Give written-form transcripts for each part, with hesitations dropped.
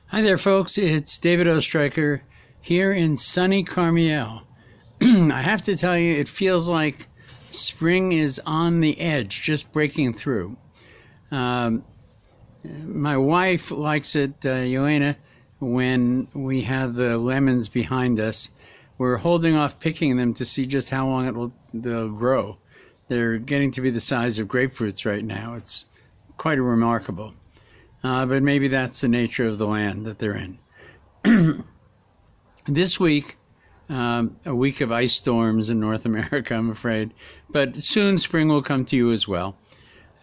Hi there, folks. It's David Ostriker here in sunny Karmiel. I have to tell you, it feels like spring is on the edge, just breaking through. My wife likes it, Yelena, when we have the lemons behind us. We're holding off picking them to see just how long they'll grow. They're getting to be the size of grapefruits right now. It's quite remarkable. But maybe that's the nature of the land that they're in. This week, a week of ice storms in North America, I'm afraid. But soon spring will come to you as well.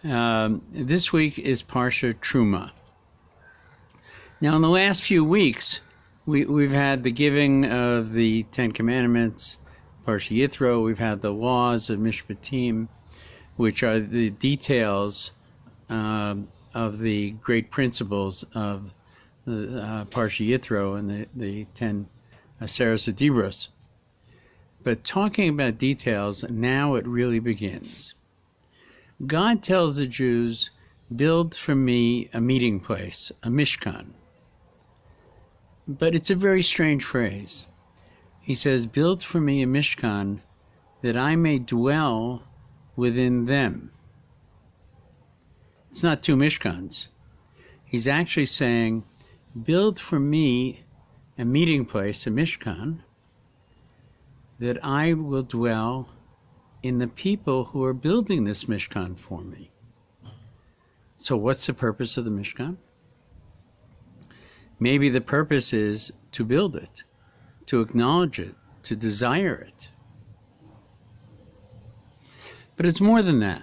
This week is Parsha TERUMAH. Now, in the last few weeks, we've had the giving of the Ten Commandments, Parsha Yithro. We've had the laws of Mishpatim, which are the details of the great principles of the Parsha Yithro and the 10 Aseres Dibros. But talking about details, now it really begins. God tells the Jews, build for me a meeting place, a Mishkan. But it's a very strange phrase. He says, build for me a Mishkan that I may dwell within them. It's not two Mishkans. He's actually saying, build for me a meeting place, a Mishkan, that I will dwell in the people who are building this Mishkan for me. So what's the purpose of the Mishkan? Maybe the purpose is to build it, to acknowledge it, to desire it. But it's more than that.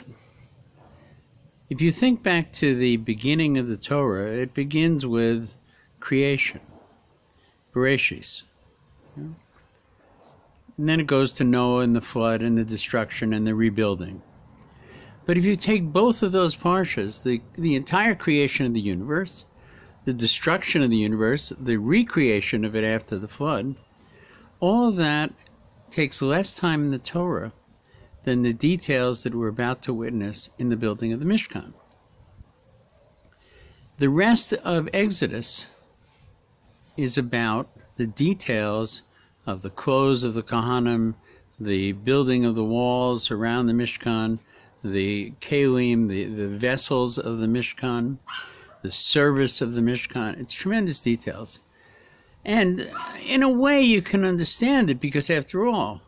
If you think back to the beginning of the Torah, it begins with creation, Bereshis. And then it goes to Noah and the flood and the destruction and the rebuilding. But if you take both of those parshas, the entire creation of the universe, the destruction of the universe, the recreation of it after the flood, all of that takes less time in the Torah than the details that we're about to witness in the building of the Mishkan. The rest of Exodus is about the details of the clothes of the Kohanim, the building of the walls around the Mishkan, the kelim, the vessels of the Mishkan, the service of the Mishkan. It's tremendous details. And in a way you can understand it because, after all,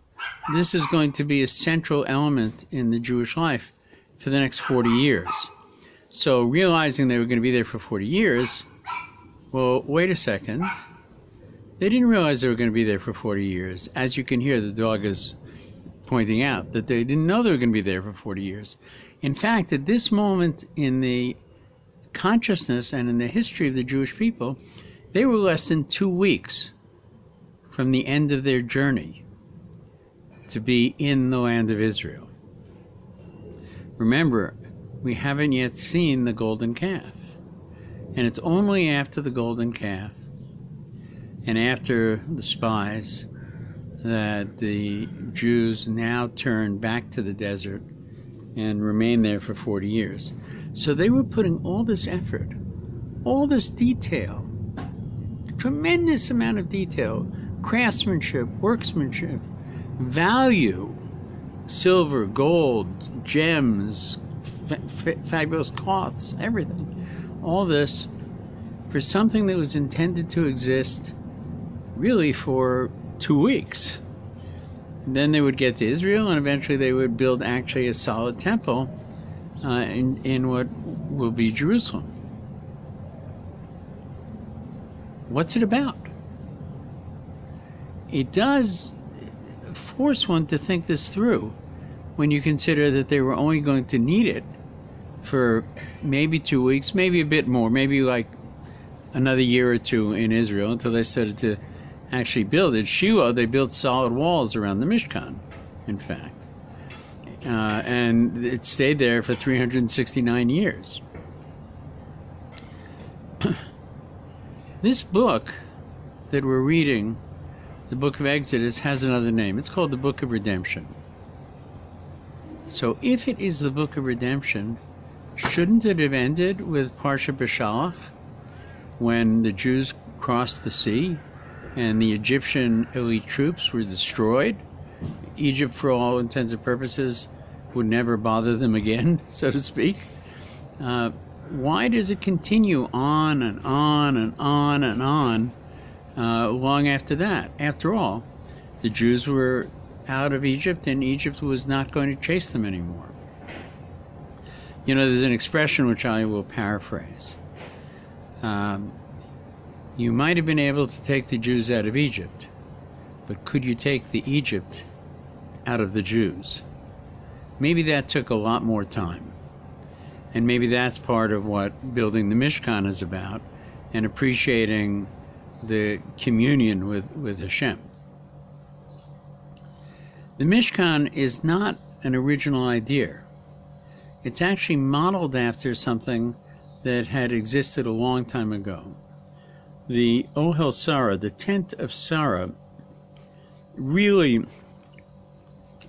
this is going to be a central element in the Jewish life for the next 40 years. So realizing they were going to be there for 40 years, well, wait a second. They didn't realize they were going to be there for 40 years. As you can hear, the dog is pointing out that they didn't know they were going to be there for 40 years. In fact, at this moment in the consciousness and in the history of the Jewish people, they were less than 2 weeks from the end of their journey to be in the land of Israel. Remember, we haven't yet seen the golden calf. And it's only after the golden calf and after the spies that the Jews now turn back to the desert and remain there for 40 years. So they were putting all this effort, all this detail, tremendous amount of detail, craftsmanship, workmanship, value, silver, gold, gems, fabulous cloths, everything. All this for something that was intended to exist really for 2 weeks. And then they would get to Israel, and eventually they would build actually a solid temple in what will be Jerusalem. What's it about? It does force one to think this through when you consider that they were only going to need it for maybe 2 weeks, maybe a bit more, maybe like another year or two in Israel until they started to actually build it. Shiloh, they built solid walls around the Mishkan, in fact. And it stayed there for 369 years. This book that we're reading, the book of Exodus, has another name. It's called the Book of Redemption. So if it is the book of redemption, shouldn't it have ended with Parsha B'Shalach, when the Jews crossed the sea, and the Egyptian elite troops were destroyed. Egypt, for all intents and purposes, would never bother them again, so to speak. Why does it continue on and on and on and on long after that? After all, the Jews were out of Egypt, and Egypt was not going to chase them anymore. You know, there's an expression which I will paraphrase. You might have been able to take the Jews out of Egypt, but could you take the Egypt out of the Jews? Maybe that took a lot more time. And maybe that's part of what building the Mishkan is about, and appreciating the communion with Hashem. The Mishkan is not an original idea. It's actually modeled after something that had existed a long time ago. The Ohel Sarah, the tent of Sarah, really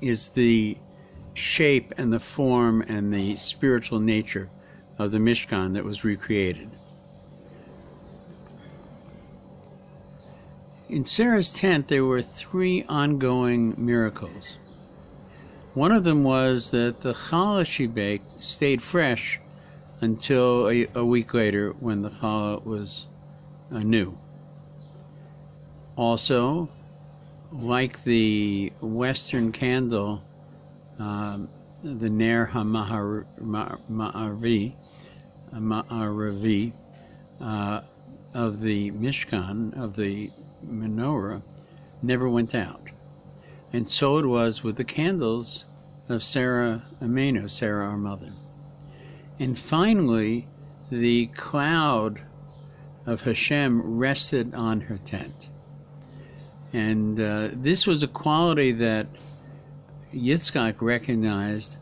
is the shape and the form and the spiritual nature of the Mishkan that was recreated. In Sarah's tent, there were 3 ongoing miracles. One of them was that the challah she baked stayed fresh until a week later, when the challah was new. Also, like the Western candle, the Ner HaMa'aravi of the Mishkan, of the menorah, never went out. And so it was with the candles of Sarah Amenu, Sarah our mother. And finally, the cloud of Hashem rested on her tent. And this was a quality that Yitzchak recognized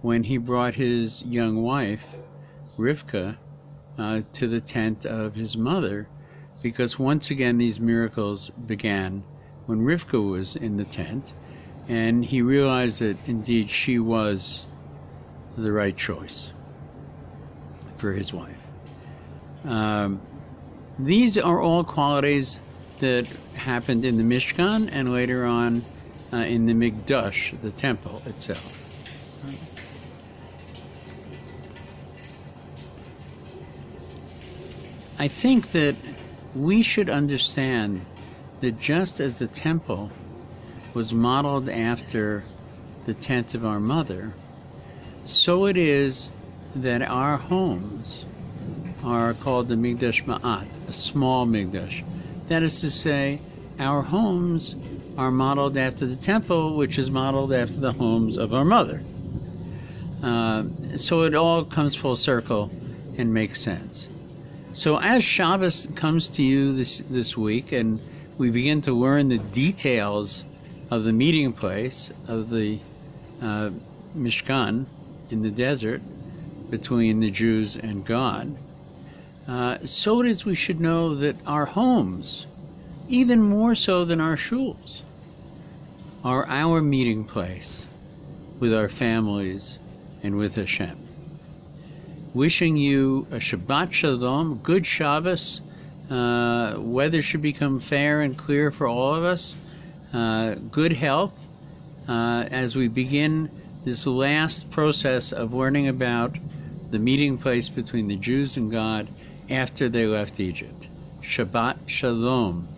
when he brought his young wife, Rivka, to the tent of his mother, because once again these miracles began when Rivka was in the tent, and he realized that indeed she was the right choice for his wife. These are all qualities that happened in the Mishkan and later on in the Mikdash, the temple itself. I think that we should understand that just as the temple was modeled after the tent of our mother, so it is that our homes are called the Mikdash Ma'at, a small Mikdash. That is to say, our homes are modeled after the temple, which is modeled after the homes of our mother. So it all comes full circle and makes sense. So as Shabbos comes to you this week, and we begin to learn the details of the meeting place of the Mishkan in the desert between the Jews and God, so it is we should know that our homes, even more so than our shuls, are our meeting place with our families and with Hashem. Wishing you a Shabbat Shalom, good Shabbos. Weather should become fair and clear for all of us. Good health as we begin this last process of learning about the meeting place between the Jews and God after they left Egypt. Shabbat Shalom.